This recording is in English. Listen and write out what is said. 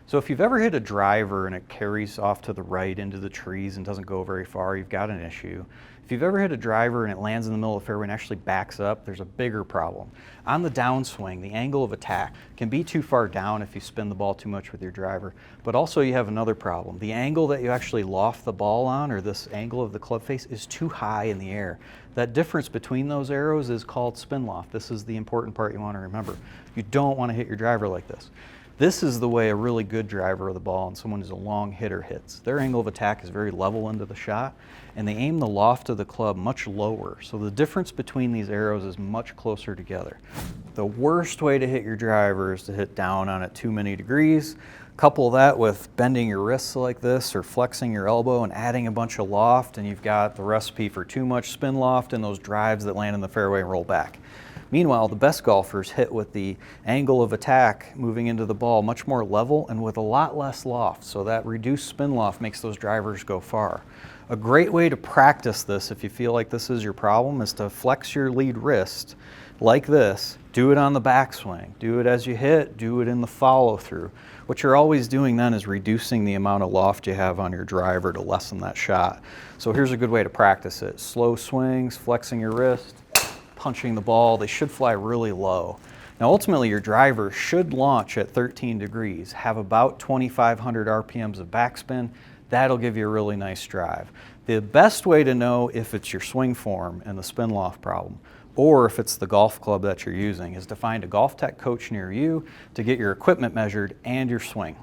So if you've ever hit a driver and it carries off to the right into the trees and doesn't go very far, you've got an issue. If you've ever hit a driver and it lands in the middle of the fairway and actually backs up, there's a bigger problem. On the downswing, the angle of attack can be too far down if you spin the ball too much with your driver, but also you have another problem. The angle that you actually loft the ball on, or this angle of the club face, is too high in the air. That difference between those arrows is called spin loft. This is the important part you want to remember. You don't want to hit your driver like this. This is the way a really good driver of the ball and someone who's a long hitter hits. Their angle of attack is very level into the shot, and they aim the loft of the club much lower. So the difference between these arrows is much closer together. The worst way to hit your driver is to hit down on it too many degrees. Couple that with bending your wrists like this or flexing your elbow and adding a bunch of loft, and you've got the recipe for too much spin loft and those drives that land in the fairway and roll back. Meanwhile, the best golfers hit with the angle of attack moving into the ball much more level and with a lot less loft, so that reduced spin loft makes those drivers go far. A great way to practice this, if you feel like this is your problem, is to flex your lead wrist like this. Do it on the backswing. Do it as you hit. Do it in the follow-through. What you're always doing then is reducing the amount of loft you have on your driver to lessen that shot. So here's a good way to practice it. Slow swings, flexing your wrist, punching the ball. They should fly really low. Now ultimately your driver should launch at 13 degrees, have about 2,500 RPMs of backspin. That'll give you a really nice drive. The best way to know if it's your swing form and the spin loft problem, or if it's the golf club that you're using, is to find a GOLFTEC coach near you to get your equipment measured and your swing.